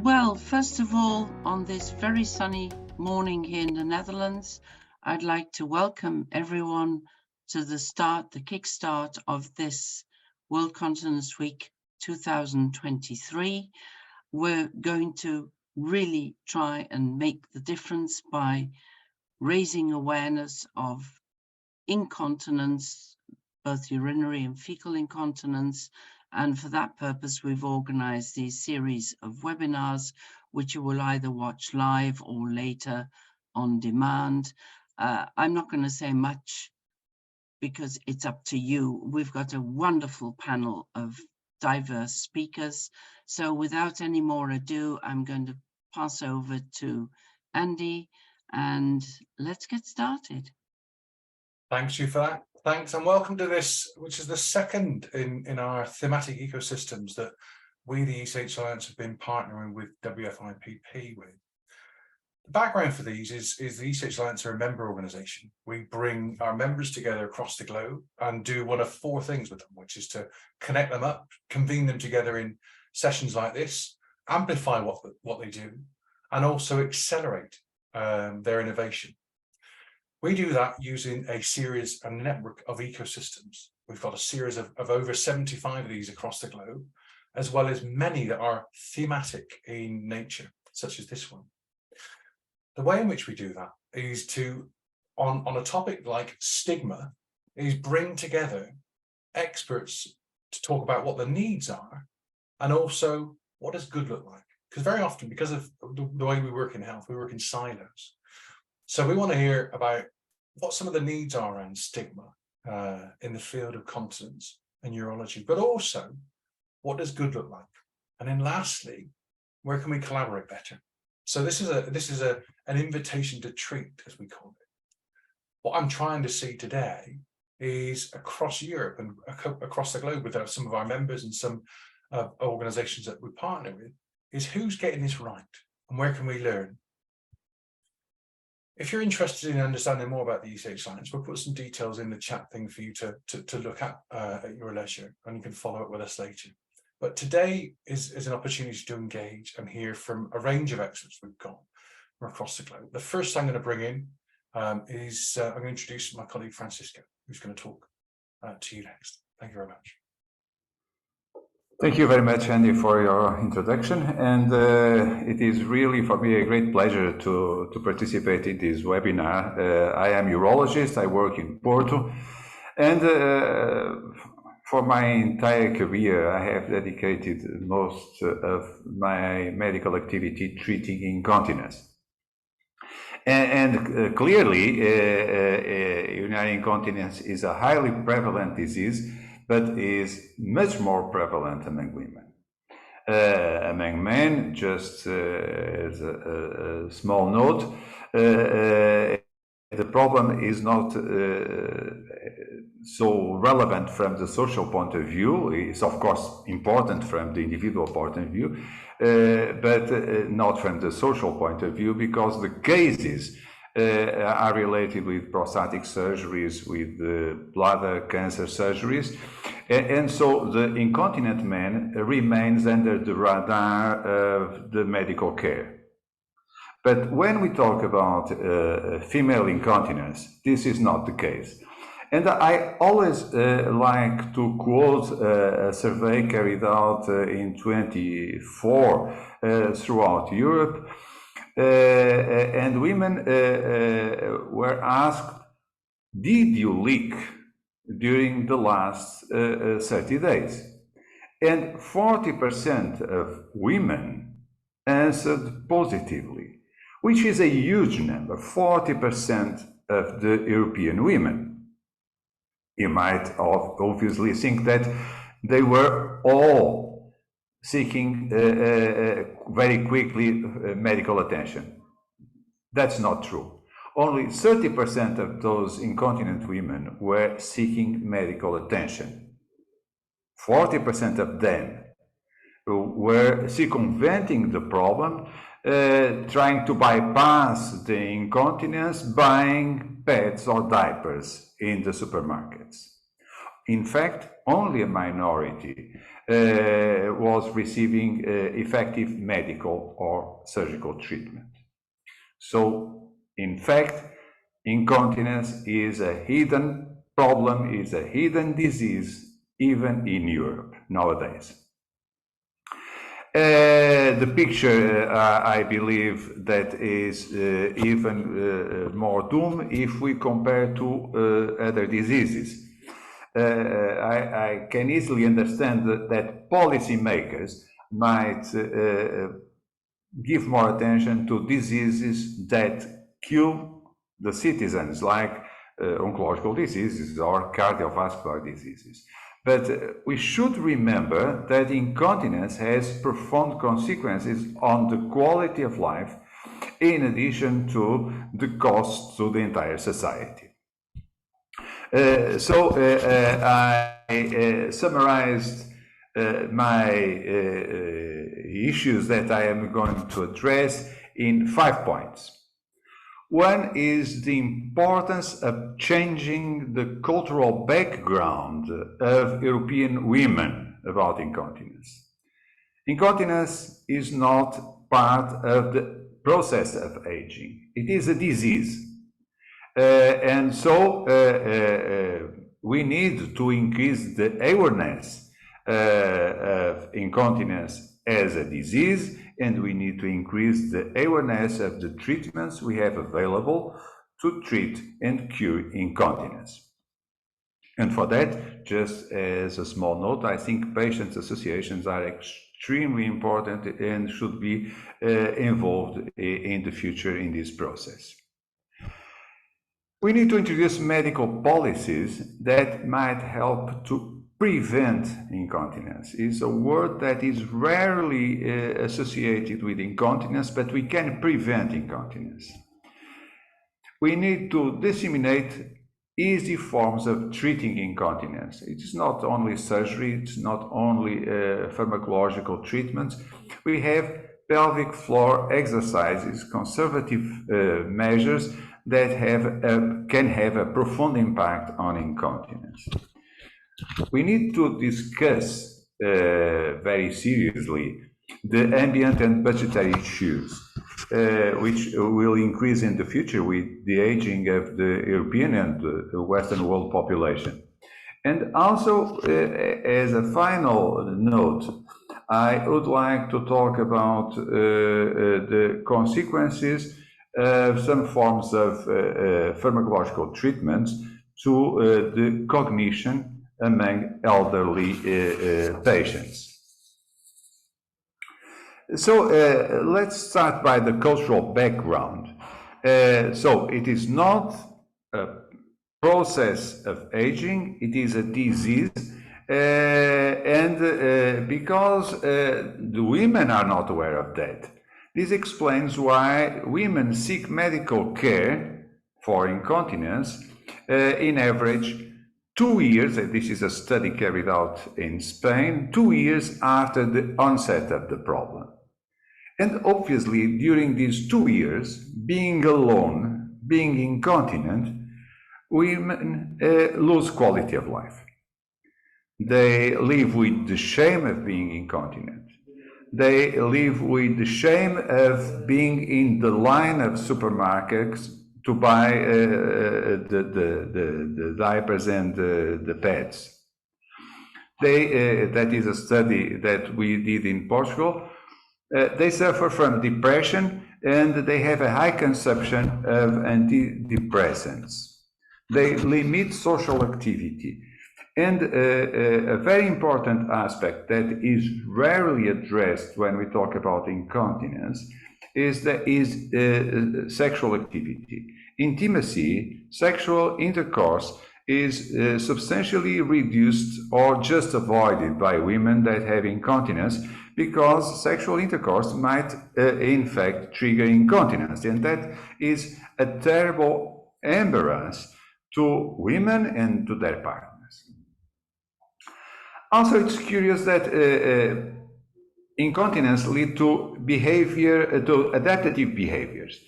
Well, first of all, on this very sunny morning here in the Netherlands, I'd like to welcome everyone to the kickstart of this World Continence Week 2023. We're going to really try and make the difference by raising awareness of incontinence, both urinary and fecal incontinence. And for that purpose, we've organized these series of webinars, which you will either watch live or later on demand. I'm not going to say much because it's up to you. We've got a wonderful panel of diverse speakers. So without any more ado, I'm going to pass over to Andy and let's get started. Thanks you for that. Thanks and welcome to this, which is the second in our thematic ecosystems that we, the ECH Alliance, have been partnering with WFIPP with. The background for these is the ECH Alliance are a member organisation. We bring our members together across the globe and do one of four things with them, which is to connect them up, convene them together in sessions like this, amplify what they do, and also accelerate their innovation. We do that using a series and network of ecosystems. We've got a series of over 75 of these across the globe, as well as many that are thematic in nature, such as this one. The way in which we do that is to, on a topic like stigma, is bring together experts to talk about what the needs are and also what does good look like. Because very often, because of the way we work in health, we work in silos. So we want to hear about what some of the needs are around stigma in the field of continence and urology, but also what does good look like? And then lastly, where can we collaborate better? So this is an invitation to treat, as we call it. What I'm trying to see today is across Europe and across the globe with some of our members and some organizations that we partner with, is who's getting this right and where can we learn? If you're interested in understanding more about the ECH Alliance, we'll put some details in the chat thing for you to look at your leisure, and you can follow up with us later. But today is an opportunity to engage and hear from a range of experts we've got from across the globe. The first I'm going to bring in is I'm going to introduce my colleague Francisco, who's going to talk to you next. Thank you very much. Thank you very much, Andy, for your introduction. And it is really for me a great pleasure to participate in this webinar. I am a urologist, I work in Porto, and for my entire career, I have dedicated most of my medical activity treating incontinence. And clearly, urinary incontinence is a highly prevalent disease, but is much more prevalent among women. Among men, just as a small note, the problem is not so relevant from the social point of view. It's of course important from the individual point of view, but not from the social point of view, because the cases are related with prostatic surgeries, with bladder cancer surgeries, and so the incontinent man remains under the radar of the medical care. But when we talk about female incontinence, this is not the case. And I always like to quote a survey carried out in 24 throughout Europe, and women were asked, did you leak during the last 30 days? And 40% of women answered positively, which is a huge number, 40% of the European women. You might obviously think that they were all seeking very quickly medical attention. That's not true. Only 30% of those incontinent women were seeking medical attention. 40% of them were circumventing the problem, trying to bypass the incontinence, buying pads or diapers in the supermarkets. in fact, only a minority was receiving effective medical or surgical treatment. So, in fact, incontinence is a hidden problem, is a hidden disease, even in Europe nowadays. The picture, I believe, that is even more doom if we compare to other diseases. I can easily understand that policymakers might give more attention to diseases that kill the citizens, like oncological diseases or cardiovascular diseases. But we should remember that incontinence has profound consequences on the quality of life, in addition to the cost to the entire society. I summarized my issues that I am going to address in 5 points. One is the importance of changing the cultural background of European women about incontinence. Incontinence is not part of the process of aging. It is a disease. And so we need to increase the awareness of incontinence as a disease, and we need to increase the awareness of the treatments we have available to treat and cure incontinence. And for that, just as a small note, I think patient associations are extremely important and should be involved in the future in this process. We need to introduce medical policies that might help to prevent incontinence. It's a word that is rarely associated with incontinence, but we can prevent incontinence. We need to disseminate easy forms of treating incontinence. It is not only surgery, it's not only pharmacological treatments. We have pelvic floor exercises, conservative measures that can have a profound impact on incontinence. We need to discuss very seriously the ambient and budgetary issues, which will increase in the future with the aging of the European and the Western world population. And also, as a final note, I would like to talk about the consequences of some forms of pharmacological treatments to the cognition among elderly patients. So let's start by the cultural background. So it is not a process of aging, it is a disease, and because the women are not aware of that, this explains why women seek medical care for incontinence in average 2 years, and this is a study carried out in Spain, 2 years after the onset of the problem. And obviously, during these 2 years, being alone, being incontinent, women lose quality of life. They live with the shame of being incontinent. They live with the shame of being in the line of supermarkets to buy the diapers and the pads. That is a study that we did in Portugal. They suffer from depression and they have a high consumption of antidepressants. They limit social activity. And a very important aspect that is rarely addressed when we talk about incontinence is sexual activity. Intimacy, sexual intercourse is substantially reduced or just avoided by women that have incontinence because sexual intercourse might in fact trigger incontinence, and that is a terrible embarrass to women and to their partners. Also, it's curious that incontinence leads to adaptive behaviors.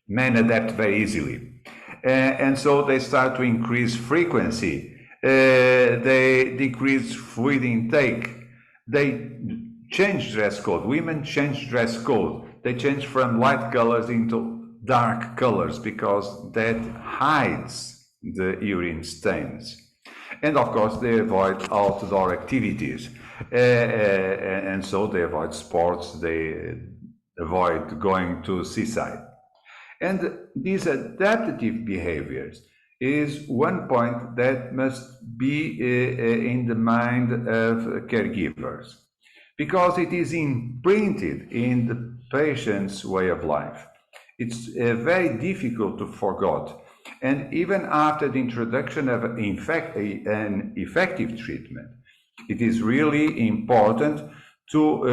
Men adapt very easily. And so they start to increase frequency They decrease fluid intake. They change dress code. Women change dress code. They change from light colors into dark colors because that hides the urine stains. And of course, they avoid outdoor activities. And so they avoid sports, they avoid going to seaside. And these adaptive behaviors is one point that must be in the mind of caregivers, because it is imprinted in the patient's way of life. It's very difficult to forget. And even after the introduction of an effective treatment, it is really important to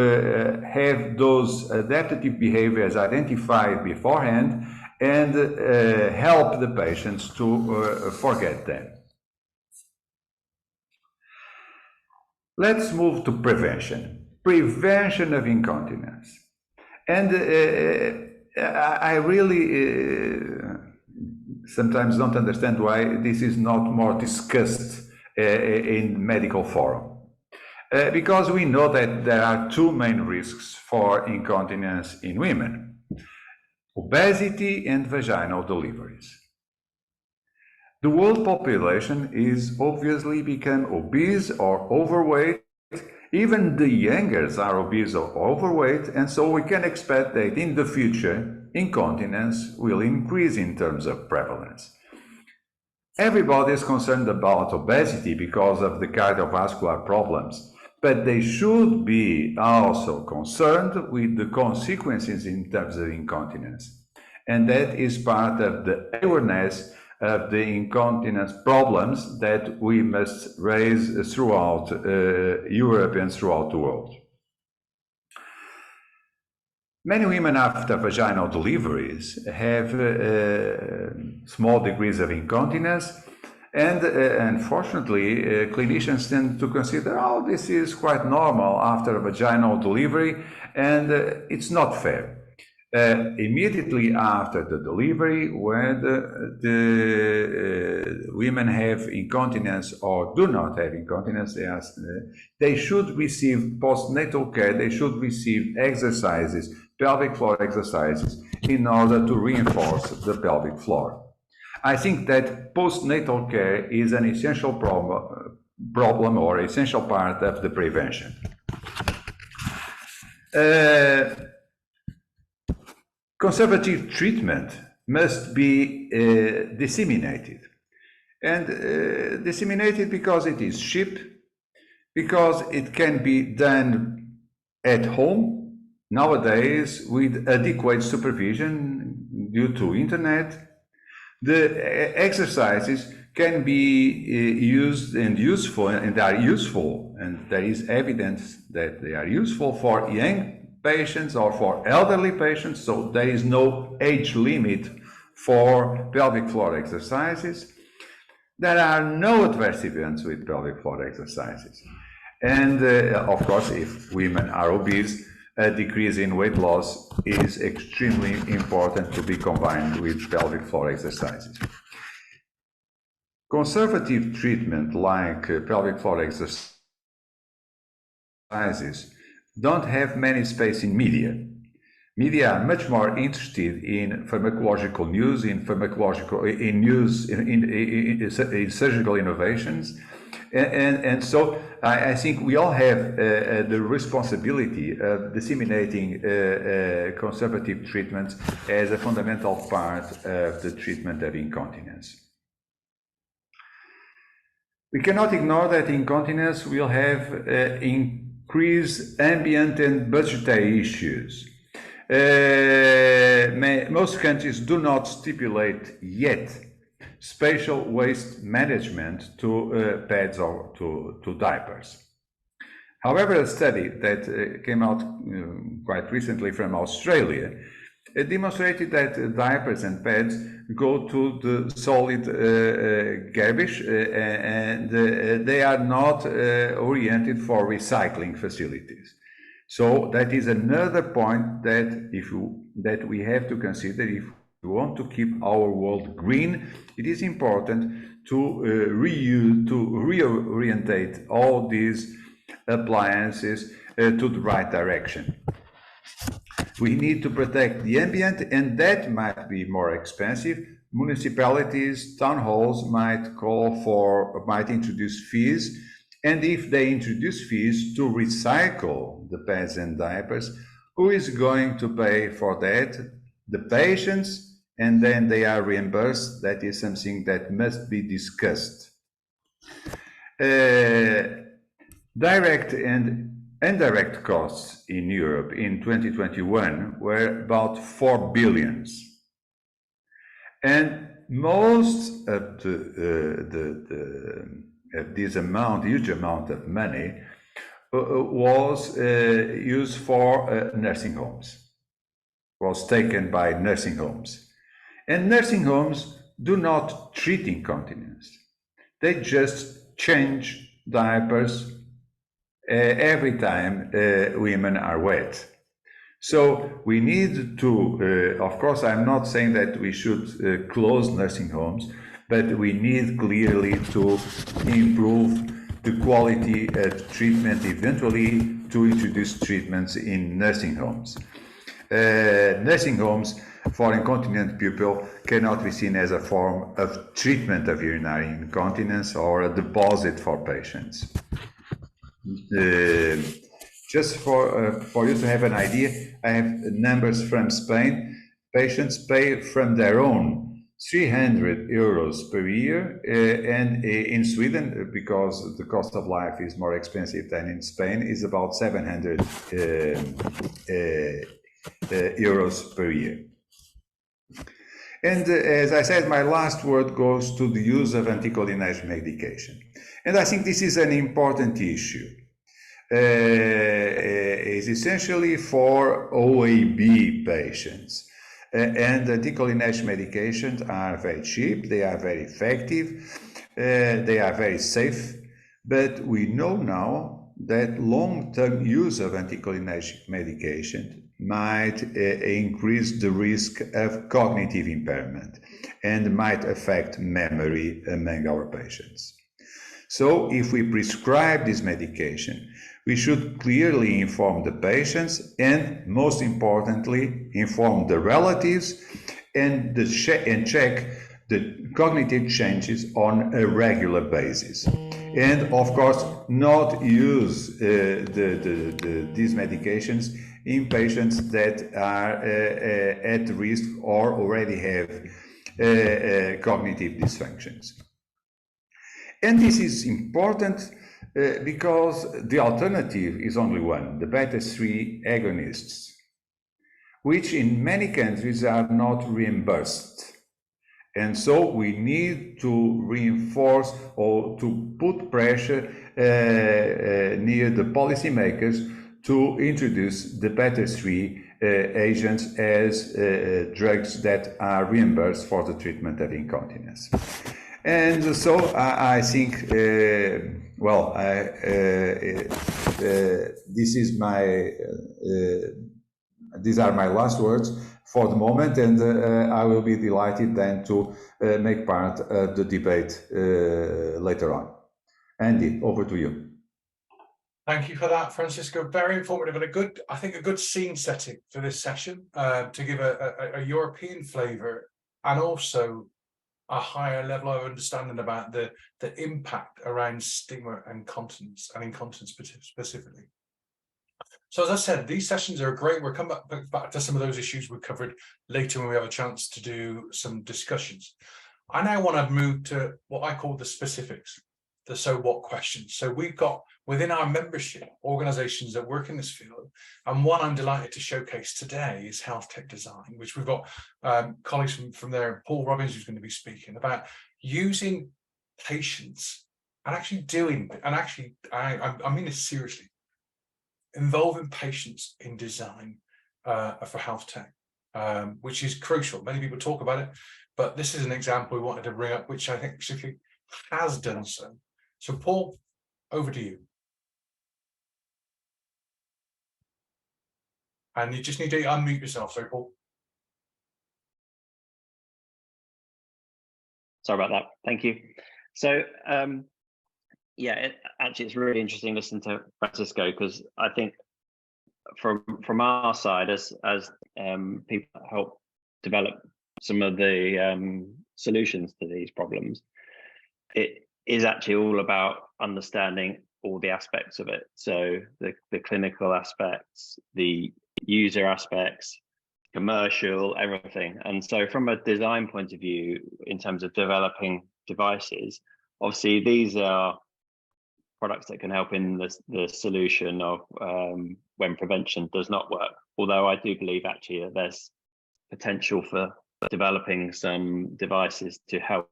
have those adaptive behaviors identified beforehand and help the patients to forget them. Let's move to prevention. Prevention of incontinence. And I really sometimes don't understand why this is not more discussed in medical forum. Because we know that there are two main risks for incontinence in women: obesity and vaginal deliveries. The world population is obviously become obese or overweight. Even the youngers are obese or overweight, and so we can expect that in the future, incontinence will increase in terms of prevalence. Everybody is concerned about obesity because of the cardiovascular problems, but they should be also concerned with the consequences in terms of incontinence. And that is part of the awareness of the incontinence problems that we must raise throughout Europe and throughout the world. Many women after vaginal deliveries have small degrees of incontinence, and unfortunately, clinicians tend to consider, oh, this is quite normal after a vaginal delivery, and it's not fair. Immediately after the delivery, when the women have incontinence or do not have incontinence, they should receive postnatal care, they should receive exercises, pelvic floor exercises, in order to reinforce the pelvic floor. I think that postnatal care is an essential problem or essential part of the prevention. Conservative treatment must be disseminated, and disseminated because it is cheap, because it can be done at home nowadays with adequate supervision due to internet. The exercises can be used and useful, and are useful, and there is evidence that they are useful for young patients or for elderly patients, so there is no age limit for pelvic floor exercises. There are no adverse events with pelvic floor exercises. And of course, if women are obese, a decrease in weight loss is extremely important to be combined with pelvic floor exercises. Conservative treatment like pelvic floor exercises don't have many space in media. Media are much more interested in pharmacological news, in surgical innovations, and so I think we all have the responsibility of disseminating conservative treatments as a fundamental part of the treatment of incontinence. We cannot ignore that incontinence will have increased ambient and budgetary issues. Most countries do not stipulate yet spatial waste management to pads or to diapers. However, a study that came out quite recently from Australia demonstrated that diapers and pads go to the solid garbage, and they are not oriented for recycling facilities. So that is another point that we have to consider. If we want to keep our world green, it is important to reorientate all these appliances to the right direction. We need to protect the ambient, and that might be more expensive. Municipalities, town halls might introduce fees, and if they introduce fees to recycle the pads and diapers, who is going to pay for that? The patients, and then they are reimbursed. That is something that must be discussed. Direct and indirect costs in Europe in 2021 were about 4 billion. And most of this amount, huge amount of money, was used for nursing homes, was taken by nursing homes. And nursing homes do not treat incontinence. They just change diapers every time women are wet. So we need to, of course, I'm not saying that we should close nursing homes, but we need clearly to improve the quality of treatment, eventually to introduce treatments in nursing homes. Nursing homes for incontinent people cannot be seen as a form of treatment of urinary incontinence or a deposit for patients. Just for you to have an idea, I have numbers from Spain. Patients pay from their own 300 euros per year, and in Sweden, because the cost of life is more expensive than in Spain, is about 700 euros per year. And as I said, my last word goes to the use of anticholinergic medication. And I think this is an important issue. Is essentially for OAB patients. And anticholinergic medications are very cheap, they are very effective, they are very safe, but we know now that long-term use of anticholinergic medication might increase the risk of cognitive impairment and might affect memory among our patients. So if we prescribe this medication, we should clearly inform the patients and, most importantly, inform the relatives and check the cognitive changes on a regular basis. And, of course, not use these medications in patients that are at risk or already have cognitive dysfunctions. And this is important because the alternative is only one, the beta-3 agonists, which in many countries are not reimbursed. And so we need to reinforce or to put pressure near the policymakers to introduce the beta-3 agents as drugs that are reimbursed for the treatment of incontinence. And so I think, these are my last words for the moment, and I will be delighted then to make part of the debate later on. Andy, over to you. Thank you for that, Francisco. Very informative and I think a good scene setting for this session to give a European flavour and also a higher level of understanding about the impact around stigma and incontinence specifically. So as I said, these sessions are great. We'll come back to some of those issues we covered later when we have a chance to do some discussions. I now want to move to what I call the specifics, the so what questions. So we've got within our membership organizations that work in this field, and one I'm delighted to showcase today is health tech design, which we've got colleagues from there, Paul Robbins, who's going to be speaking about using patients and actually doing, and actually I mean this seriously, involving patients in design for health tech, which is crucial. Many people talk about it, but this is an example we wanted to bring up, which I think particularly has done so. So Paul, over to you. And you just need to unmute yourself. Sorry, Paul. Sorry about that. Thank you. So yeah, actually, it's really interesting listening to Francisco, because I think from our side, as people help develop some of the solutions to these problems, it is actually all about understanding all the aspects of it. So the clinical aspects, the user aspects, commercial, everything. And so from a design point of view, in terms of developing devices, obviously these are products that can help in the solution of when prevention does not work. Although I do believe actually that there's potential for developing some devices to help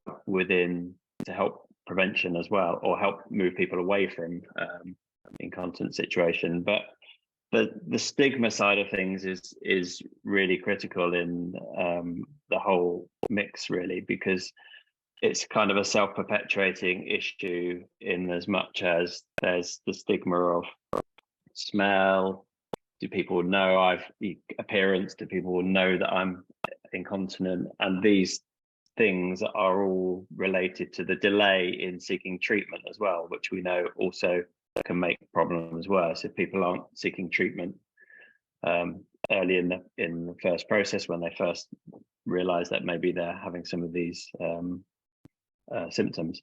prevention as well, or help move people away from incontinence situation. But the stigma side of things is really critical in the whole mix, really, because it's kind of a self-perpetuating issue in as much as there's the stigma of smell. Do people know appearance? Do people know that I'm incontinent? And these things are all related to the delay in seeking treatment as well, which we know also can make problems worse if people aren't seeking treatment early in the first process, when they first realize that maybe they're having some of these symptoms.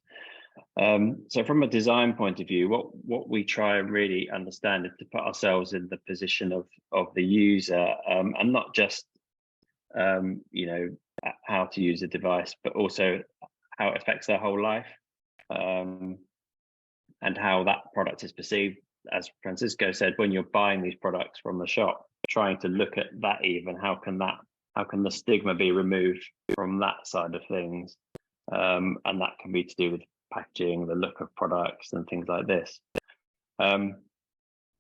So from a design point of view, what we try and really understand is to put ourselves in the position of the user, and not just how to use a device, but also how it affects their whole life, and how that product is perceived. As Francisco said, when you're buying these products from the shop, trying to look at that, even how can the stigma be removed from that side of things, and that can be to do with packaging, the look of products, and things like this.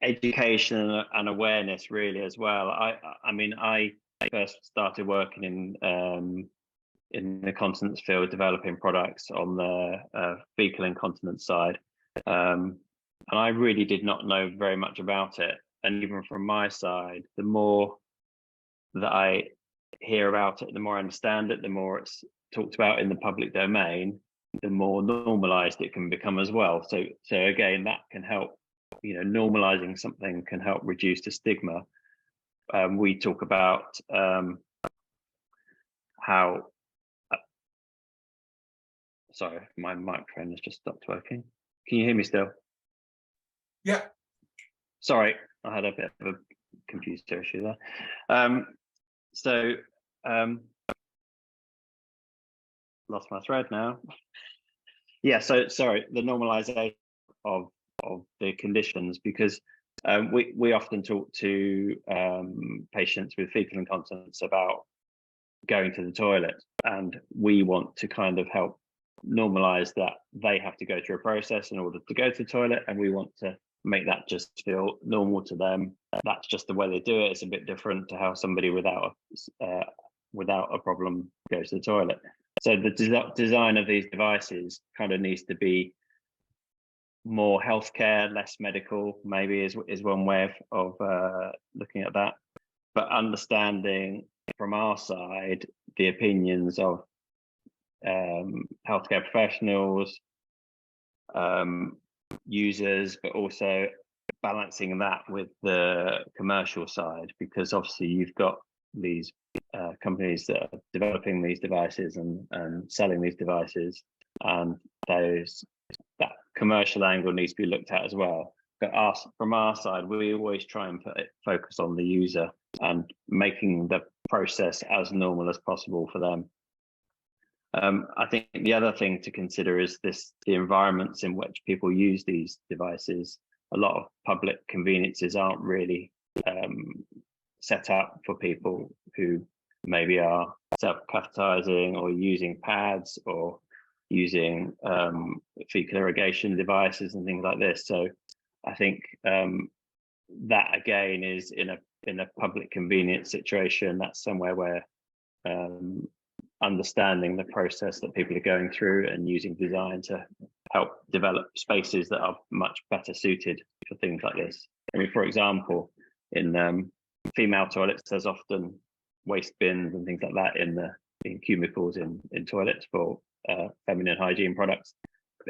Education and awareness, really, as well. I mean, I first started working in the continence field, developing products on the fecal incontinence side, and I really did not know very much about it. And even from my side, the more that I hear about it, the more I understand it, the more it's talked about in the public domain, the more normalized it can become as well. So again, that can help. Normalizing something can help reduce the stigma. We talk about how. Sorry, my microphone has just stopped working. Can you hear me still? Yeah. Sorry, I had a bit of a computer issue there. Lost my thread now. Yeah, so sorry, the normalization of the conditions, because we often talk to patients with fecal incontinence about going to the toilet, and we want to kind of help normalize that they have to go through a process in order to go to the toilet, and we want to make that just feel normal to them. That's just the way they do it. It's a bit different to how somebody without a problem goes to the toilet. So the design of these devices kind of needs to be more healthcare, less medical, maybe is one way of looking at that. But understanding from our side the opinions of healthcare professionals, users, but also balancing that with the commercial side, because obviously you've got these companies that are developing these devices and selling these devices, and that commercial angle needs to be looked at as well. But from our side, we always try and focus on the user and making the process as normal as possible for them. I think the other thing to consider is the environments in which people use these devices. A lot of public conveniences aren't really set up for people who maybe are self-cathetizing or using pads or using fecal irrigation devices and things like this. So I think that again is in a public convenience situation. That's somewhere where understanding the process that people are going through and using design to help develop spaces that are much better suited for things like this. I mean, for example, in female toilets, there's often waste bins and things like that in cubicles in toilets for feminine hygiene products.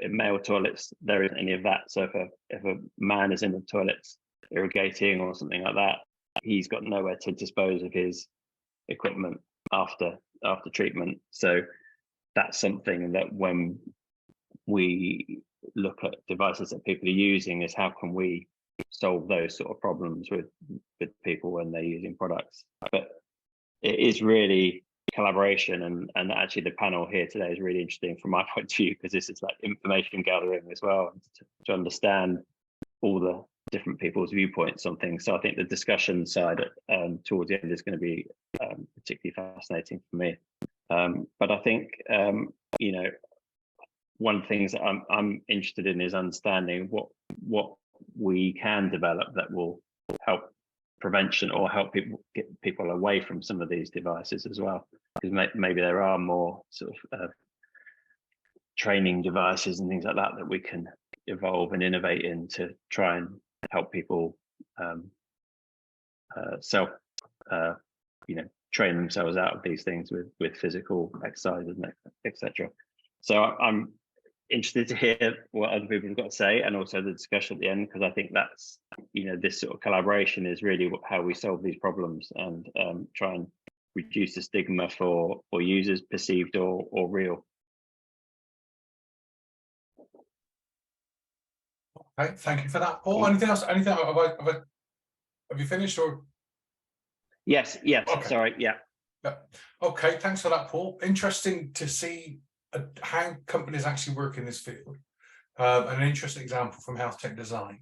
in male toilets, there isn't any of that. So if a man is in the toilets irrigating or something like that, he's got nowhere to dispose of his equipment after treatment. So that's something that when we look at devices that people are using, is how can we solve those sort of problems with people when they're using products. But it is really collaboration, and actually the panel here today is really interesting from my point of view, because this is like information gathering as well, to understand all the different people's viewpoints on things. So I think the discussion side towards the end is going to be particularly fascinating for me. But I think you know, one of the things that I'm interested in is understanding what we can develop that will help prevention or help get people away from some of these devices as well, because maybe there are more sort of training devices and things like that that we can evolve and innovate in to try and help people train themselves out of these things with physical exercises, etc. So I'm interested to hear what other people have got to say, and also the discussion at the end, because I think that's, this sort of collaboration is really how we solve these problems and try and reduce the stigma for users, perceived or real. Okay, thank you for that, Paul. Anything else? Anything? Have you finished or? Yes. Okay. Sorry. Yeah. Okay. Thanks for that, Paul. Interesting to see how companies actually work in this field, and an interesting example from health tech design.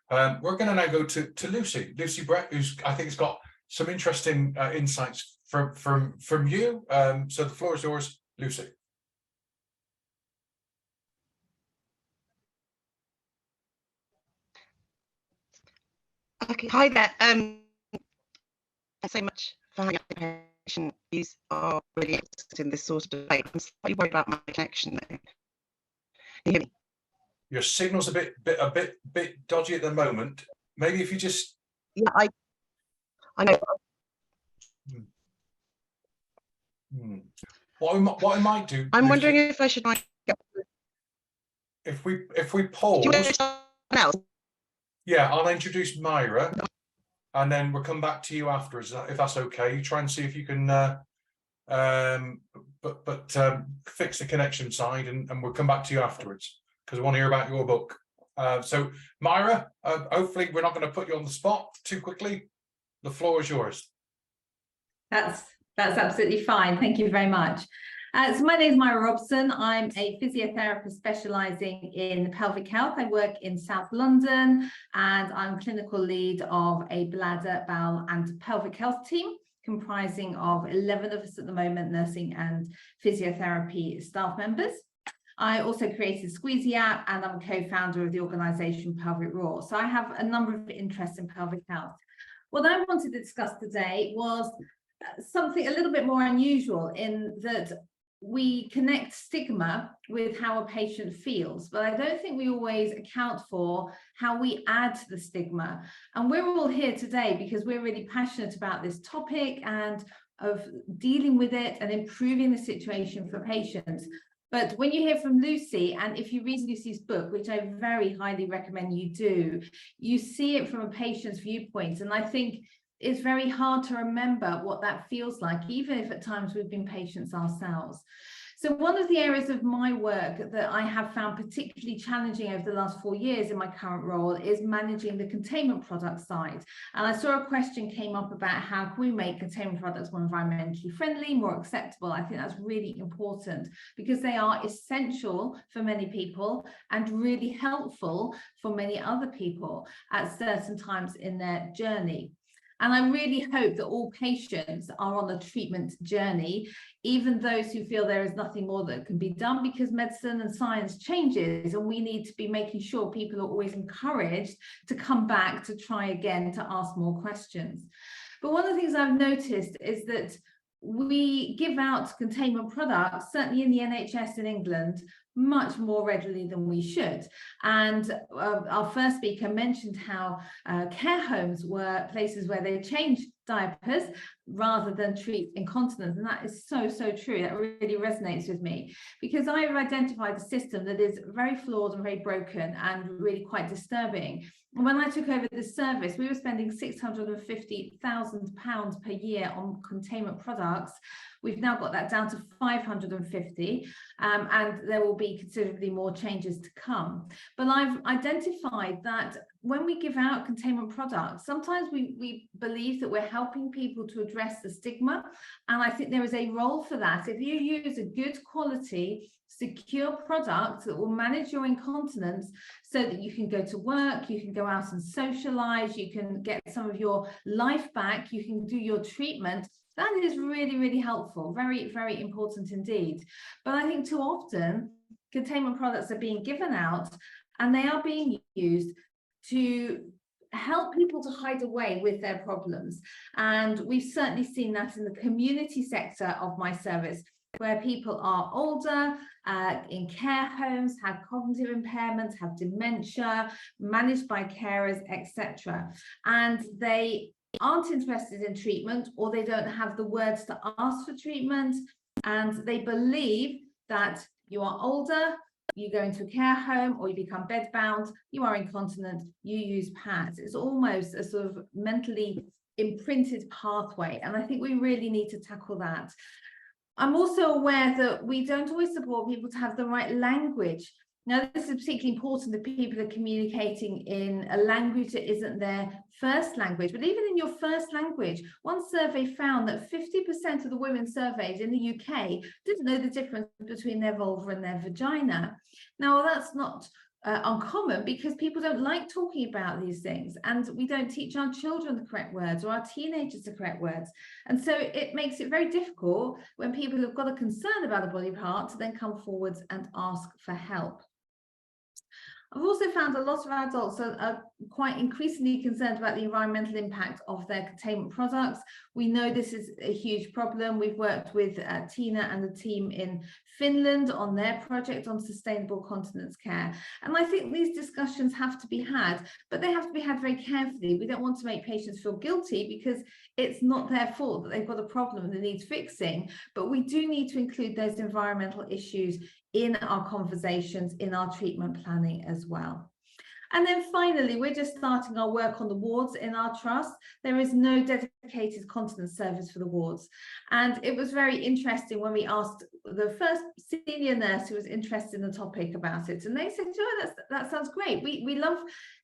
We're going to now go to Lucy Brett, who's, I think, has got some interesting insights from you. So the floor is yours, Lucy. Okay, hi there. Thanks so much for having me. These are really interested in this sort of debate. I'm slightly worried about my connection though. Can you hear me? Your signal's a bit dodgy at the moment. Maybe if you just... Yeah, I know. What I might do, I'm Lucy, wondering if I should if we pause. Do you want to else? Yeah, I'll introduce Myra, and then we'll come back to you afterwards, if that's okay. You try and see if you can fix the connection side, and we'll come back to you afterwards, because I want to hear about your book. So Myra, hopefully we're not going to put you on the spot too quickly. The floor is yours. That's absolutely fine. Thank you very much. So my name is Myra Robson. I'm a physiotherapist specialising in pelvic health. I work in South London, and I'm clinical lead of a bladder, bowel and pelvic health team comprising of 11 of us at the moment, nursing and physiotherapy staff members. I also created Squeezy app, and I'm a co-founder of the organisation Pelvic Raw. So I have a number of interests in pelvic health. What I wanted to discuss today was something a little bit more unusual, in that we connect stigma with how a patient feels, but I don't think we always account for how we add to the stigma. And we're all here today because we're really passionate about this topic and of dealing with it and improving the situation for patients. But when you hear from Lucy, and if you read Lucy's book, which I very highly recommend you do, you see it from a patient's viewpoint. And I think it's very hard to remember what that feels like, even if at times we've been patients ourselves. So one of the areas of my work that I have found particularly challenging over the last 4 years in my current role is managing the containment product side. And I saw a question came up about how can we make containment products more environmentally friendly, more acceptable. I think that's really important because they are essential for many people and really helpful for many other people at certain times in their journey. And I really hope that all patients are on a treatment journey, even those who feel there is nothing more that can be done, because medicine and science changes, and we need to be making sure people are always encouraged to come back, to try again, to ask more questions. But one of the things I've noticed is that we give out containment products, certainly in the NHS in England, much more readily than we should. And our first speaker mentioned how care homes were places where they changed diapers rather than treat incontinence. And that is so, so true. That really resonates with me, because I've identified a system that is very flawed and very broken and really quite disturbing. And when I took over this service, we were spending £650,000 per year on containment products. We've now got that down to 550, and there will be considerably more changes to come. But I've identified that when we give out containment products, sometimes we believe that we're helping people to address the stigma. And I think there is a role for that. If you use a good quality, secure product that will manage your incontinence so that you can go to work, you can go out and socialize, you can get some of your life back, you can do your treatment, that is really, really helpful. Very, very important indeed. But I think too often containment products are being given out and they are being used to help people to hide away with their problems. And we've certainly seen that in the community sector of my service, where people are older, in care homes, have cognitive impairments, have dementia, managed by carers, etc. And they aren't interested in treatment, or they don't have the words to ask for treatment, and they believe that you are older, you go into a care home, or you become bedbound, you are incontinent, you use pads. It's almost a sort of mentally imprinted pathway, and I think we really need to tackle that. I'm also aware that we don't always support people to have the right language. Now, this is particularly important if people are communicating in a language that isn't their first language. But even in your first language, one survey found that 50% of the women surveyed in the UK didn't know the difference between their vulva and their vagina. Now, that's not uncommon, because people don't like talking about these things, and we don't teach our children the correct words or our teenagers the correct words. And so it makes it very difficult when people have got a concern about a body part to then come forwards and ask for help. I've also found a lot of adults are quite increasingly concerned about the environmental impact of their containment products. We know this is a huge problem. We've worked with Tina and the team in Finland on their project on sustainable continence care. And I think these discussions have to be had, but they have to be had very carefully. We don't want to make patients feel guilty, because it's not their fault that they've got a problem that needs fixing. But we do need to include those environmental issues in our conversations, in our treatment planning as well. And then finally, we're just starting our work on the wards in our trust. There is no dedicated continence service for the wards. And it was very interesting when we asked the first senior nurse who was interested in the topic about it. And they said, "Oh, that sounds great. We love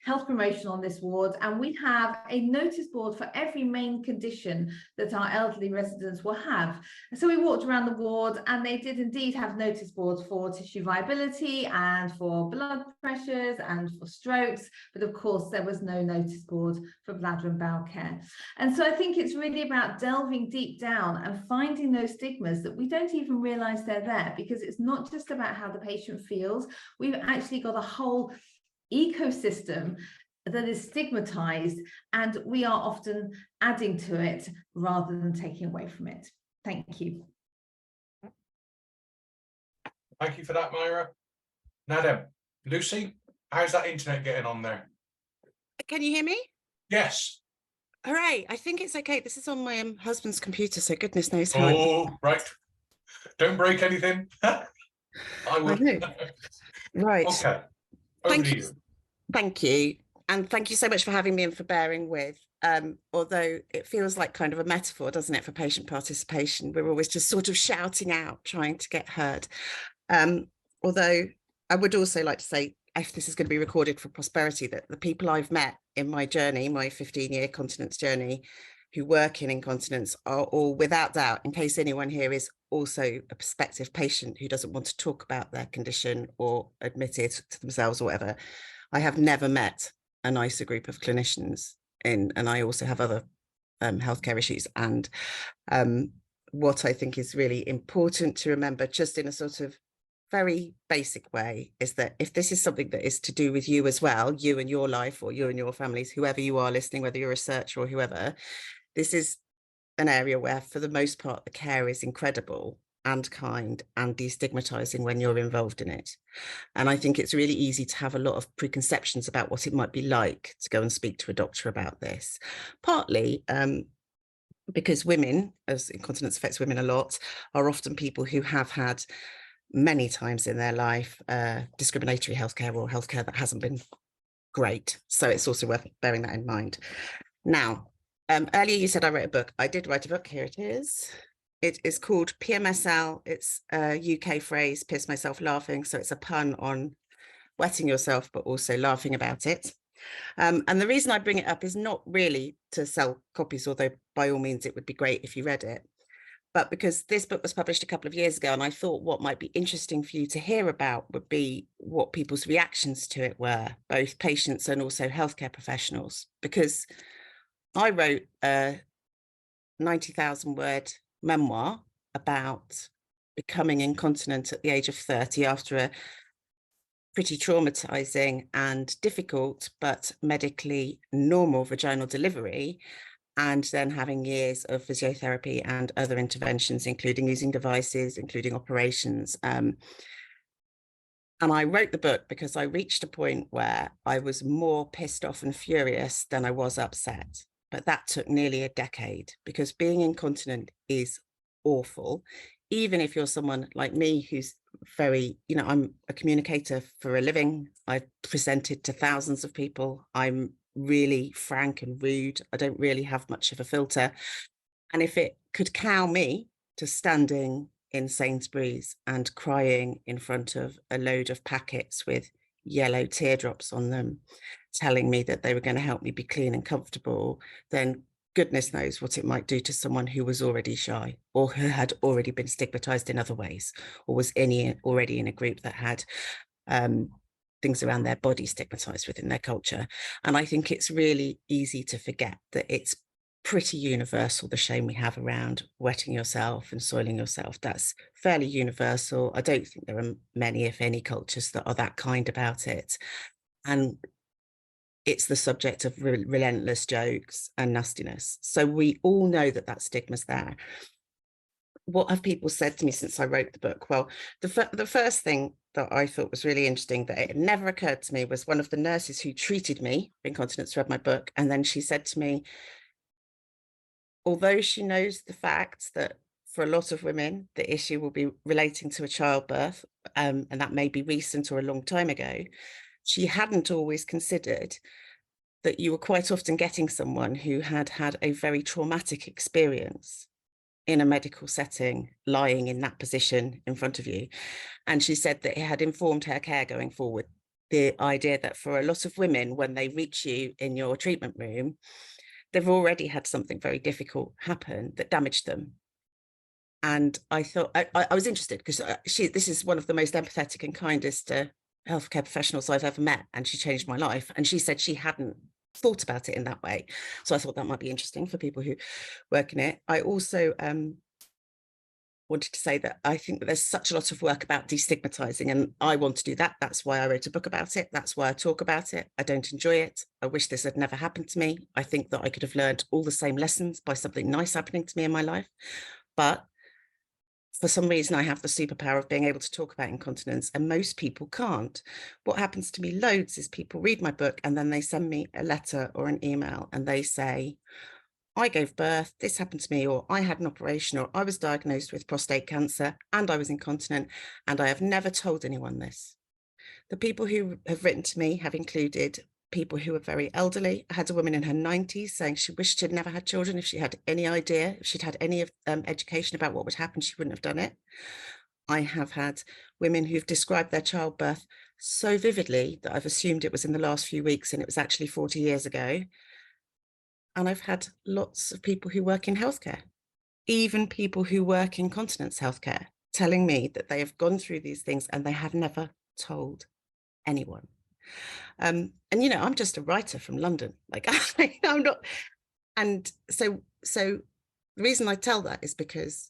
health promotion on this ward. And we have a notice board for every main condition that our elderly residents will have." And so we walked around the ward, and they did indeed have notice boards for tissue viability and for blood pressures and for strokes. But of course, there was no notice board for bladder and bowel care. And so I think it's really about delving deep down and finding those stigmas that we don't even realize they're there, because it's not just about how the patient feels. We've actually got a whole ecosystem that is stigmatized, and we are often adding to it rather than taking away from it. Thank you. Thank you for that, Myra. Now then, Lucy, how's that internet getting on there? Can you hear me? Yes. Hooray, I think it's okay. This is on my husband's computer, so goodness knows how. Oh, right. Don't break anything. I would. I know. Right. Okay. Over to you. Thank you. And thank you so much for having me and for bearing with. Although it feels like kind of a metaphor, doesn't it, for patient participation? We're always just sort of shouting out, trying to get heard. Although I would also like to say, if this is going to be recorded for prosperity, that the people I've met in my journey, my 15-year continence journey, who work in incontinence are all, without doubt, in case anyone here is also a prospective patient who doesn't want to talk about their condition or admit it to themselves or whatever, I have never met a nicer group of clinicians and I also have other healthcare issues. And what I think is really important to remember, just in a sort of very basic way, is that if this is something that is to do with you as well, you and your life, or you and your families, whoever you are listening, whether you're a researcher or whoever, this is an area where for the most part the care is incredible and kind and destigmatizing when you're involved in it. And I think it's really easy to have a lot of preconceptions about what it might be like to go and speak to a doctor about this. Partly because women, as incontinence affects women a lot, are often people who have had many times in their life discriminatory healthcare or healthcare that hasn't been great. So it's also worth bearing that in mind. Now, earlier you said I wrote a book. I did write a book. Here it is. It is called PMSL. It's a UK phrase, piss myself laughing. So it's a pun on wetting yourself, but also laughing about it. And the reason I bring it up is not really to sell copies, although by all means it would be great if you read it, but because this book was published a couple of years ago, and I thought what might be interesting for you to hear about would be what people's reactions to it were, both patients and also healthcare professionals, because I wrote a 90,000 word memoir about becoming incontinent at the age of 30 after a pretty traumatizing and difficult but medically normal vaginal delivery, and then having years of physiotherapy and other interventions, including using devices, including operations. And I wrote the book because I reached a point where I was more pissed off and furious than I was upset. But that took nearly a decade, because being incontinent is awful. Even if you're someone like me who's very, you know, I'm a communicator for a living. I've presented to thousands of people. I'm really frank and rude. I don't really have much of a filter. And if it could cow me to standing in Sainsbury's and crying in front of a load of packets with yellow teardrops on them, telling me that they were going to help me be clean and comfortable, then goodness knows what it might do to someone who was already shy, or who had already been stigmatized in other ways, or was already in a group that had things around their body stigmatized within their culture. And I think it's really easy to forget that it's pretty universal, the shame we have around wetting yourself and soiling yourself. That's fairly universal. I don't think there are many, if any, cultures that are that kind about it. And it's the subject of relentless jokes and nastiness. So we all know that that stigma's there. What have people said to me since I wrote the book? Well, the first thing that I thought was really interesting that it never occurred to me was one of the nurses who treated me for incontinence read my book. And then she said to me, although she knows the fact that for a lot of women, the issue will be relating to a childbirth, and that may be recent or a long time ago, she hadn't always considered that you were quite often getting someone who had had a very traumatic experience in a medical setting, lying in that position in front of you. And she said that it had informed her care going forward. The idea that for a lot of women, when they reach you in your treatment room, they've already had something very difficult happen that damaged them. And I thought, I was interested because this is one of the most empathetic and kindest healthcare professionals I've ever met. And she changed my life. And she said she hadn't thought about it in that way. So I thought that might be interesting for people who work in it. I also wanted to say that I think that there's such a lot of work about destigmatizing, and I want to do that. That's why I wrote a book about it. That's why I talk about it. I don't enjoy it. I wish this had never happened to me. I think that I could have learned all the same lessons by something nice happening to me in my life. But for some reason, I have the superpower of being able to talk about incontinence, and most people can't. What happens to me loads is people read my book and then they send me a letter or an email and they say, I gave birth, this happened to me, or I had an operation, or I was diagnosed with prostate cancer and I was incontinent, and I have never told anyone this. The people who have written to me have included people who are very elderly. I had a woman in her 90s saying she wished she'd never had children. If she had any idea, if she'd had any education about what would happen, she wouldn't have done it. I have had women who've described their childbirth so vividly that I've assumed it was in the last few weeks and it was actually 40 years ago. And I've had lots of people who work in healthcare, even people who work in continence healthcare, telling me that they have gone through these things and they have never told anyone. And, you know, I'm just a writer from London, like I'm not. And so the reason I tell that is because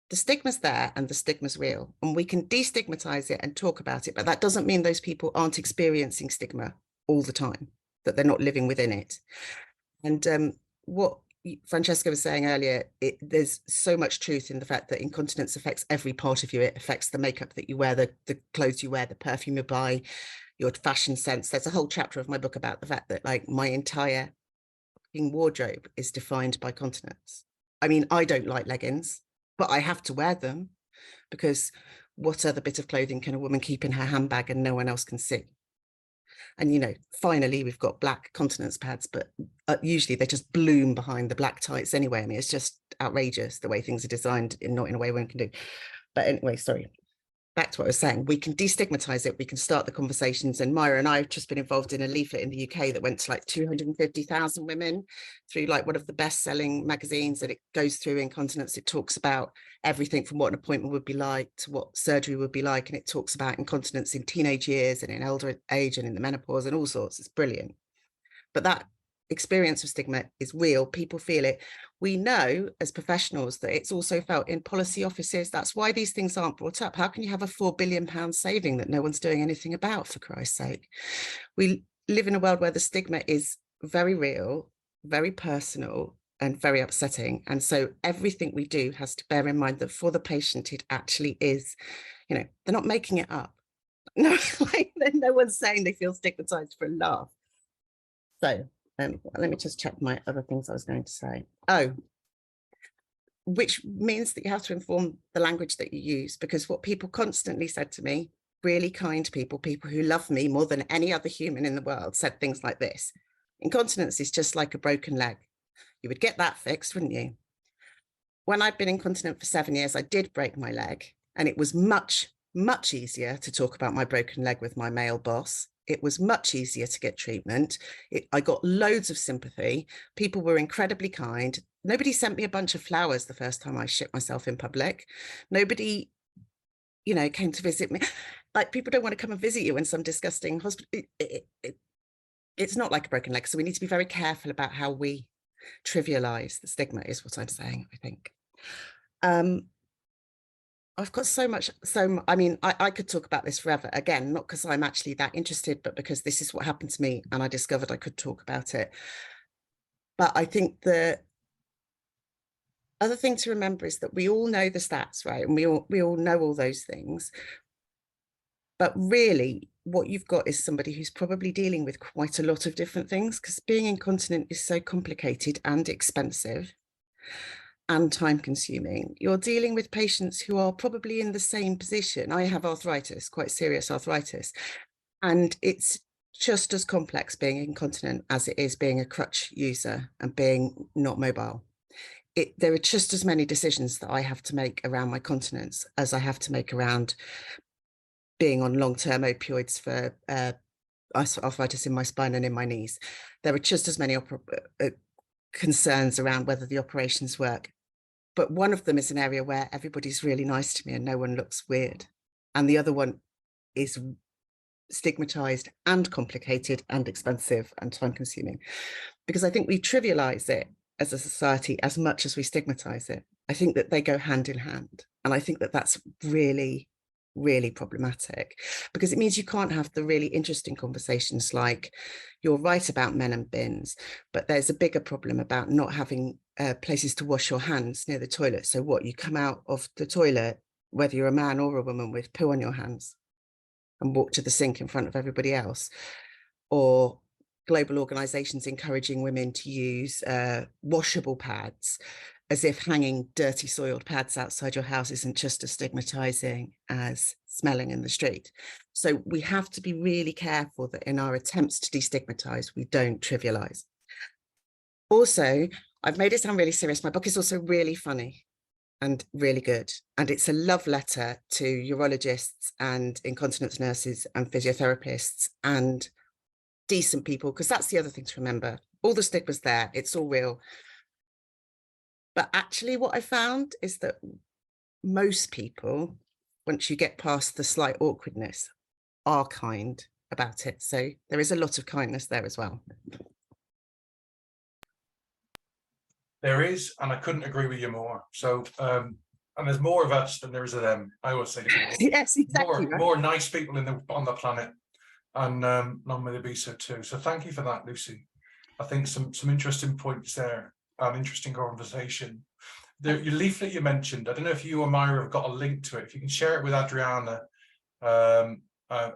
the stigma's there and the stigma's real, and we can destigmatize it and talk about it, but that doesn't mean those people aren't experiencing stigma all the time, that they're not living within it. And what Francesca was saying earlier, there's so much truth in the fact that incontinence affects every part of you. It affects the makeup that you wear, the clothes you wear, the perfume you buy, your fashion sense. There's a whole chapter of my book about the fact that, like, my entire fucking wardrobe is defined by continence. I mean, I don't like leggings, but I have to wear them because what other bit of clothing can a woman keep in her handbag and no one else can see? And, you know, finally, we've got black continence pads, but usually they just bloom behind the black tights anyway. I mean, it's just outrageous the way things are designed, not in a way one can do. But anyway, sorry. Back to what I was saying, we can destigmatize it, we can start the conversations. And Myra and I have just been involved in a leaflet in the UK that went to like 250,000 women through like one of the best-selling magazines, and it goes through incontinence. It talks about everything from what an appointment would be like to what surgery would be like, and it talks about incontinence in teenage years and in elder age and in the menopause and all sorts. It's brilliant. But that experience of stigma is real. People feel it. We know as professionals that it's also felt in policy offices. That's why these things aren't brought up. How can you have a £4 billion saving that no one's doing anything about, for Christ's sake? We live in a world where the stigma is very real, very personal, and very upsetting. And so everything we do has to bear in mind that for the patient, it actually is, you know, they're not making it up. No, like, no one's saying they feel stigmatized for a laugh. So let me just check my other things I was going to say. Oh, which means that you have to inform the language that you use, because what people constantly said to me, really kind people, people who love me more than any other human in the world, said things like this: incontinence is just like a broken leg. You would get that fixed, wouldn't you? When I'd been incontinent for 7 years, I did break my leg, and it was much, much easier to talk about my broken leg with my male boss. It was much easier to get treatment. I got loads of sympathy. People were incredibly kind. Nobody sent me a bunch of flowers the first time I shit myself in public. Nobody, you know, came to visit me. Like, people don't want to come and visit you in some disgusting hospital. It's not like a broken leg. So we need to be very careful about how we trivialize the stigma, is what I'm saying, I think. I've got so much, I mean, I could talk about this forever. Again, not because I'm actually that interested, but because this is what happened to me and I discovered I could talk about it. But I think the other thing to remember is that we all know the stats, right? And we all know all those things. But really, what you've got is somebody who's probably dealing with quite a lot of different things, because being incontinent is so complicated and expensive and time consuming. You're dealing with patients who are probably in the same position. I have arthritis, quite serious arthritis, and it's just as complex being incontinent as it is being a crutch user and being not mobile. There are just as many decisions that I have to make around my continence as I have to make around being on long-term opioids for arthritis in my spine and in my knees. There are just as many concerns around whether the operations work. But one of them is an area where everybody's really nice to me and no one looks weird. And the other one is stigmatized and complicated and expensive and time consuming, because I think we trivialize it as a society as much as we stigmatize it. I think that they go hand in hand. And I think that that's really, really problematic, because it means you can't have the really interesting conversations like, you're right about men and bins, but there's a bigger problem about not having places to wash your hands near the toilet. So what, you come out of the toilet, whether you're a man or a woman, with poo on your hands and walk to the sink in front of everybody else? Or global organizations encouraging women to use washable pads, as if hanging dirty soiled pads outside your house isn't just as stigmatizing as smelling in the street. So we have to be really careful that in our attempts to destigmatize, we don't trivialize. Also, I've made it sound really serious. My book is also really funny and really good. And it's a love letter to urologists and incontinence nurses and physiotherapists and decent people, because that's the other thing to remember. All the stigma's there, it's all real. But actually what I found is that most people, once you get past the slight awkwardness, are kind about it. So there is a lot of kindness there as well. There is, and I couldn't agree with you more. So, and there's more of us than there is of them. I always say to people, yes, exactly. More nice people on the planet, and long may there be so too. So thank you for that, Lucy. I think some interesting points there, interesting conversation. Your leaflet you mentioned, I don't know if you or Myra have got a link to it. If you can share it with Adriana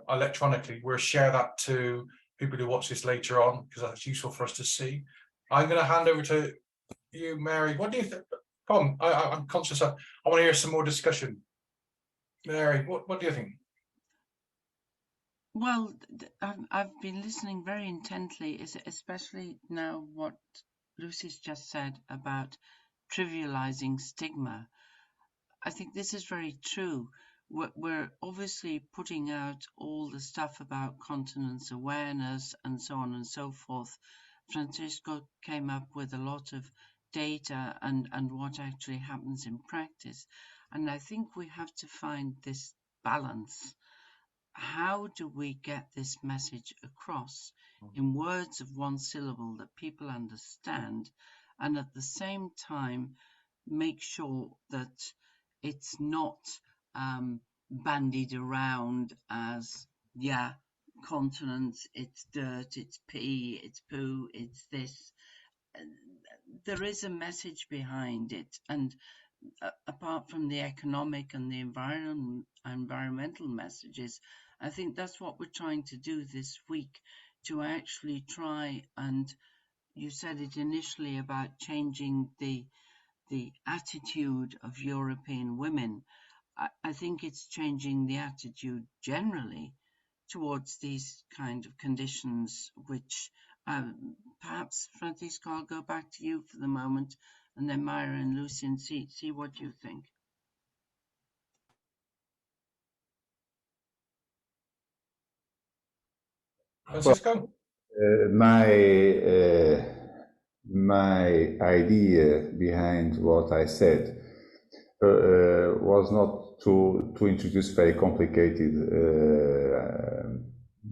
electronically, we'll share that to people who watch this later on, because that's useful for us to see. I'm going to hand over to you, Mary. What do you think? Come on, I'm conscious I want to hear some more discussion. Mary, what do you think? Well, I've been listening very intently, especially now what Lucy's just said about trivializing stigma. I think this is very true. We're obviously putting out all the stuff about continence awareness and so on and so forth. Francisco came up with a lot of data and what actually happens in practice. And I think we have to find this balance. How do we get this message across in words of one syllable that people understand, and at the same time make sure that it's not bandied around as, yeah, continence, it's dirt, it's pee, it's poo, it's this. There is a message behind it, and apart from the economic and the environmental messages, I think that's what we're trying to do this week, to actually try, and you said it initially about changing the attitude of European women. I think it's changing the attitude generally towards these kind of conditions, which perhaps, Francisco, I'll go back to you for the moment, and then Myra and Lucy, and see what you think. Francisco? My idea behind what I said was not to introduce very complicated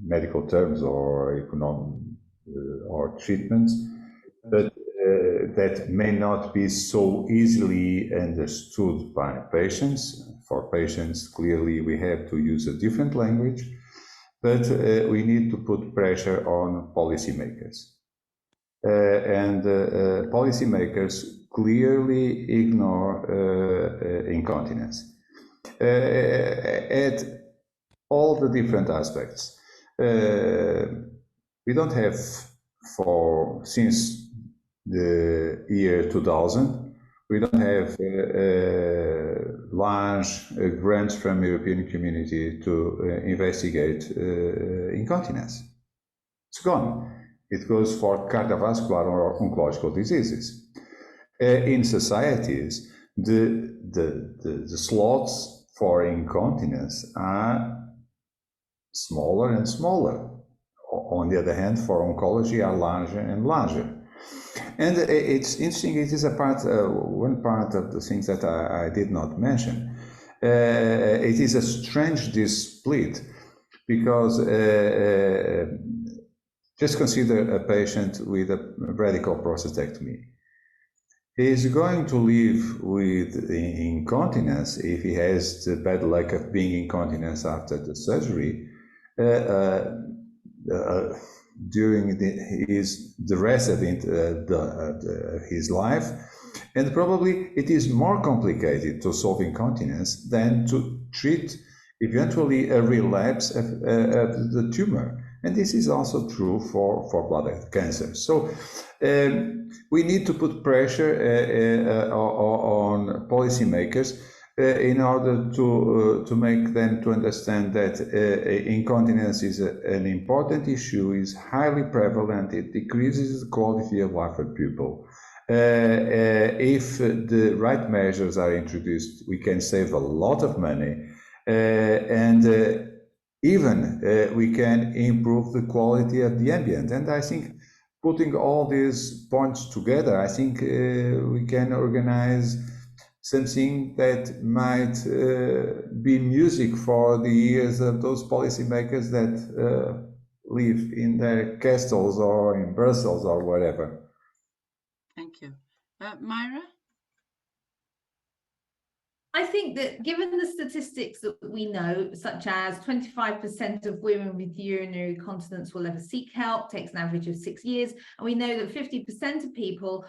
medical terms or economic or treatments, but that may not be so easily understood by patients. For patients, clearly we have to use a different language, but we need to put pressure on policymakers. And policymakers clearly ignore incontinence at all the different aspects. We don't have, since the year 2000, we don't have large grants from the European Community to investigate incontinence. It's gone. It goes for cardiovascular or oncological diseases. In societies, the slots for incontinence are smaller and smaller. On the other hand, for oncology are larger and larger. And it's interesting, it is one part of the things that I did not mention. It is a strange split, because just consider a patient with a radical prostatectomy. He is going to live with incontinence if he has the bad luck of being incontinent after the surgery during the rest of his life, and probably it is more complicated to solve incontinence than to treat eventually a relapse of the tumor. And this is also true for bladder cancer. So we need to put pressure on policymakers in order to make them to understand that incontinence is an important issue, is highly prevalent, it decreases the quality of life of people. If the right measures are introduced, we can save a lot of money, and even we can improve the quality of the ambient. And I think putting all these points together, I think we can organize something that might be music for the ears of those policymakers that live in their castles or in Brussels or whatever. Thank you. Myra? I think that given the statistics that we know, such as 25% of women with urinary continence will ever seek help, takes an average of 6 years, and we know that 50% of people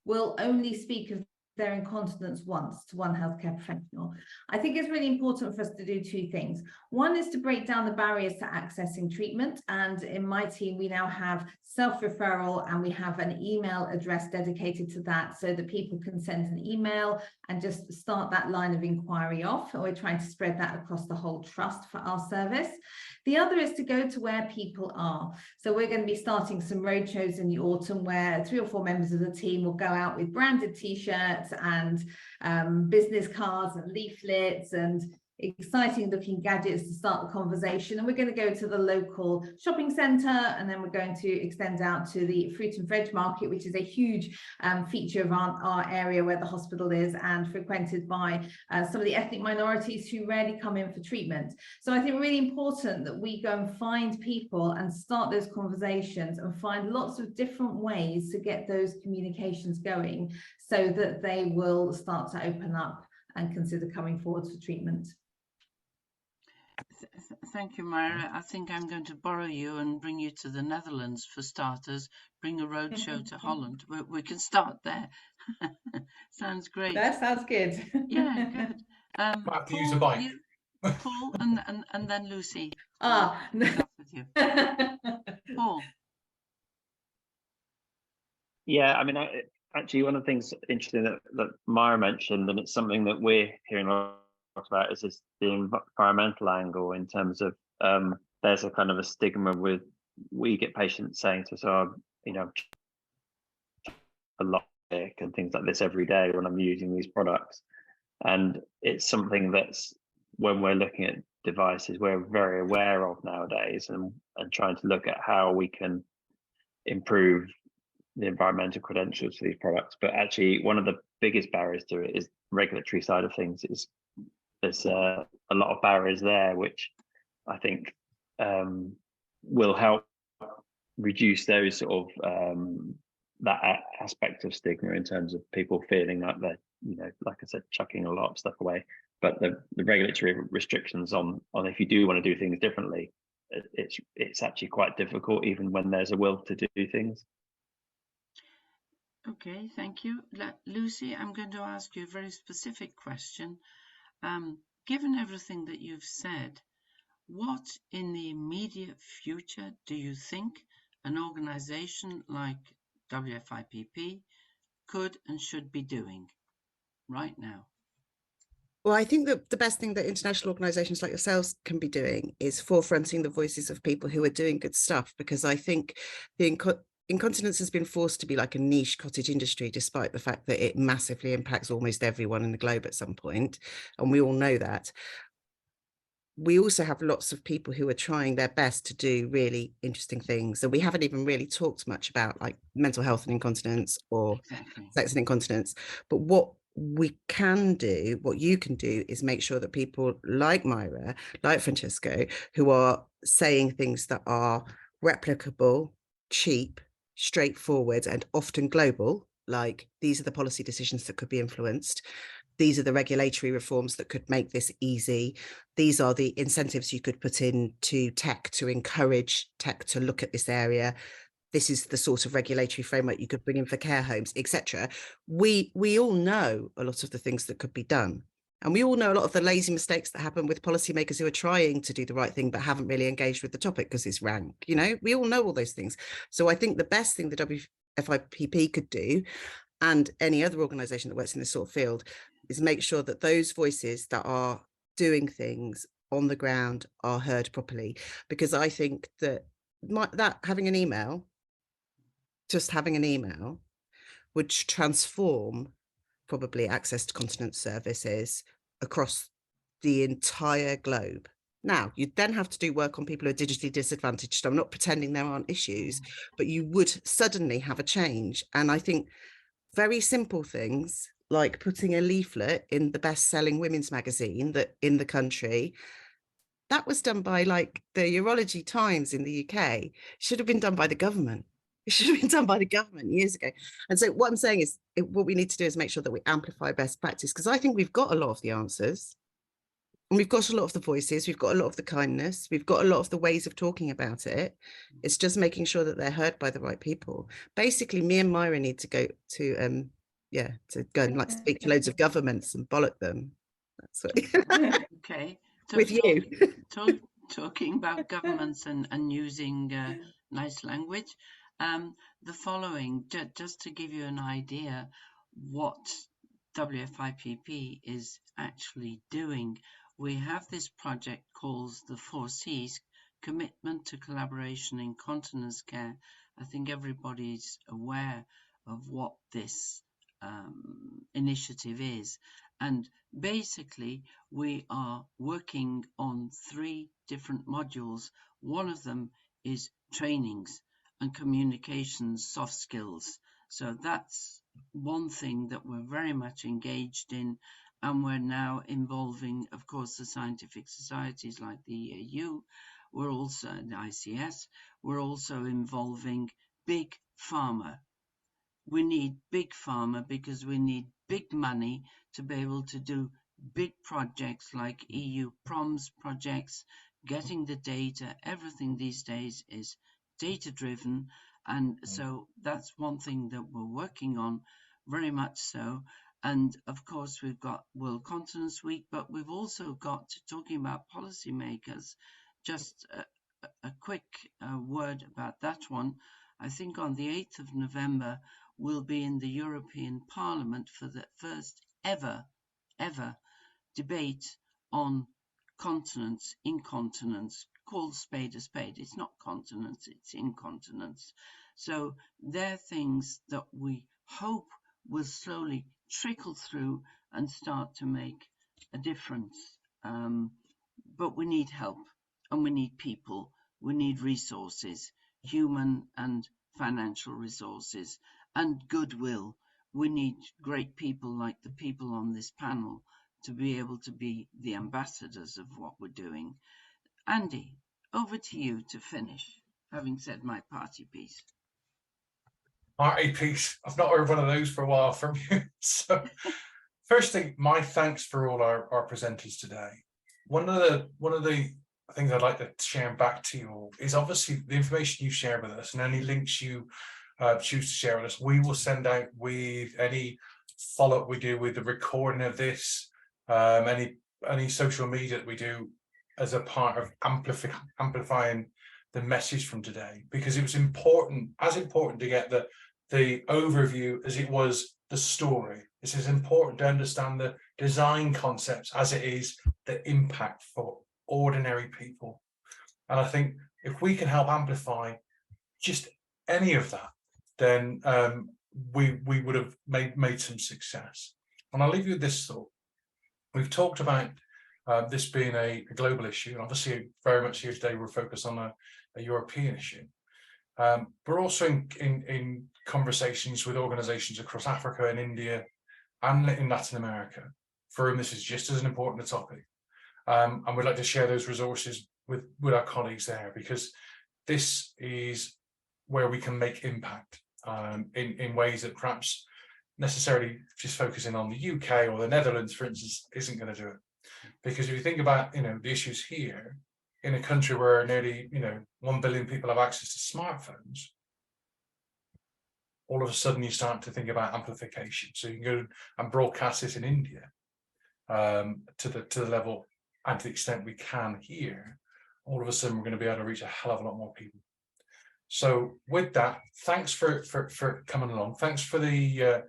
will only speak of their incontinence once to one healthcare professional. I think it's really important for us to do two things. One is to break down the barriers to accessing treatment. And in my team, we now have self-referral and we have an email address dedicated to that so that people can send an email and just start that line of inquiry off. We're trying to spread that across the whole trust for our service. The other is to go to where people are. So we're going to be starting some roadshows in the autumn where 3 or 4 members of the team will go out with branded t-shirts and business cards and leaflets and exciting looking gadgets to start the conversation. And we're going to go to the local shopping centre, and then we're going to extend out to the fruit and veg market, which is a huge feature of our area where the hospital is and frequented by some of the ethnic minorities who rarely come in for treatment. So I think really important that we go and find people and start those conversations and find lots of different ways to get those communications going so that they will start to open up and consider coming forward for treatment. Thank you, Myra. I think I'm going to borrow you and bring you to the Netherlands for starters. Bring a roadshow to Holland. We can start there. Sounds great. That sounds good. Yeah, good. Might have to Paul, use a bike. Paul and then Lucy. Ah, no. Start with you. Paul. Yeah, I mean, actually, one of the things interesting that Myra mentioned, and it's something that we're hearing a lot about, is this, the environmental angle in terms of there's a kind of a stigma with, we get patients saying to us, oh, you know, a lot sick and things like this every day when I'm using these products. And it's something that's, when we're looking at devices, we're very aware of nowadays, and trying to look at how we can improve the environmental credentials for these products. But actually, one of the biggest barriers to it is the regulatory side of things. There's a lot of barriers there, which I think will help reduce those sort of that aspect of stigma in terms of people feeling like they're, you know, like I said, chucking a lot of stuff away. But the regulatory restrictions on if you do want to do things differently, it's actually quite difficult, even when there's a will to do things. Okay, thank you. Lucy, I'm going to ask you a very specific question. Given everything that you've said, what in the immediate future do you think an organization like WFIPP could and should be doing right now? Well, I think that the best thing that international organisations like yourselves can be doing is forefronting the voices of people who are doing good stuff, because I think the incontinence has been forced to be like a niche cottage industry, despite the fact that it massively impacts almost everyone in the globe at some point, and we all know that. We also have lots of people who are trying their best to do really interesting things, and we haven't even really talked much about like mental health and incontinence or sex and incontinence. But what we can do, what you can do, is make sure that people like Myra, like Francesco, who are saying things that are replicable, cheap, straightforward, and often global, like these are the policy decisions that could be influenced. These are the regulatory reforms that could make this easy. These are the incentives you could put into tech to encourage tech to look at this area. This is the sort of regulatory framework you could bring in for care homes, etc. We all know a lot of the things that could be done. And we all know a lot of the lazy mistakes that happen with policymakers who are trying to do the right thing, but haven't really engaged with the topic because it's rank. You know, we all know all those things. So I think the best thing the WFIPP could do, and any other organisation that works in this sort of field, is make sure that those voices that are doing things on the ground are heard properly. Because I think that having an email, just having an email, would transform probably access to continence services across the entire globe. Now, you'd then have to do work on people who are digitally disadvantaged. I'm not pretending there aren't issues, but you would suddenly have a change. And I think very simple things like putting a leaflet in the best-selling women's magazine that in the country, that was done by like the Urology Times in the UK. Should have been done by the government. It should have been done by the government years ago. And so what I'm saying is what we need to do is make sure that we amplify best practice, because I think we've got a lot of the answers. And we've got a lot of the voices, we've got a lot of the kindness, we've got a lot of the ways of talking about it. It's just making sure that they're heard by the right people. Basically, me and Myra need to go to yeah, to go and like speak to loads of governments and bollock them. That's what Okay. with you. Talking about governments and using nice language, the following, just to give you an idea what WFIPP is actually doing, we have this project called the 4Cs, Commitment to Collaboration in Continence Care. I think everybody's aware of what this initiative is. And basically, we are working on 3 different modules. One of them is trainings and communications, soft skills. So that's one thing that we're very much engaged in. And we're now involving, of course, the scientific societies like the EAU. We're also, the ICS, we're also involving big pharma. We need big pharma because we need big money to be able to do big projects like EU PROMS projects, getting the data. Everything these days is data driven. And so that's one thing that we're working on, very much so. And of course, we've got World Continence Week, but we've also got, talking about policymakers, just a quick word about that one. I think on the 8th of November, we'll be in the European Parliament for the first ever debate on continence, incontinence, called spade a spade. It's not continence, it's incontinence. So they're things that we hope will slowly trickle through and start to make a difference. But we need help and we need people. We need resources, human and financial resources, and goodwill. We need great people like the people on this panel to be able to be the ambassadors of what we're doing. Andy, over to you to finish, having said my party piece. Party piece. I've not heard one of those for a while from you. So firstly, my thanks for all our presenters today. One of the things I'd like to share back to you all is obviously the information you share with us and any links you choose to share with us, we will send out with any follow-up we do with the recording of this, any social media that we do as a part of amplifying the message from today, because it was important to get the overview as it was the story. This is important to understand the design concepts as it is the impact for ordinary people. And I think if we can help amplify just any of that, then we would have made some success. And I'll leave you with this thought. We've talked about this being a global issue, and obviously very much here today we're focused on a European issue. We're also in conversations with organizations across Africa and India and in Latin America, for whom this is just as important a topic. And we'd like to share those resources with our colleagues there, because this is where we can make impact in ways that perhaps necessarily just focusing on the UK or the Netherlands, for instance, isn't going to do it. Because if you think about, the issues here in a country where nearly, 1 billion people have access to smartphones, all of a sudden you start to think about amplification. So you can go and broadcast this in India to the level and to the extent we can here. All of a sudden we're going to be able to reach a hell of a lot more people. So with that, thanks for coming along. Thanks for the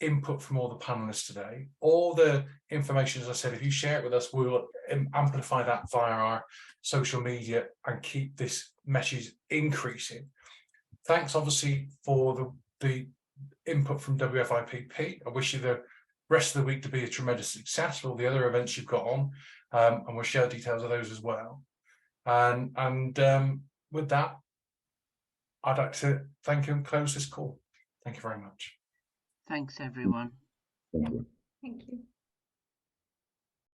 input from all the panelists today. All the information, as I said, if you share it with us, we will amplify that via our social media and keep this message increasing. Thanks, obviously, for the input from WFIPP. I wish you the rest of the week to be a tremendous success for all the other events you've got on, and we'll share details of those as well. And with that, I'd like to thank you and close this call. Thank you very much. Thanks, everyone. Thank you. Thank you.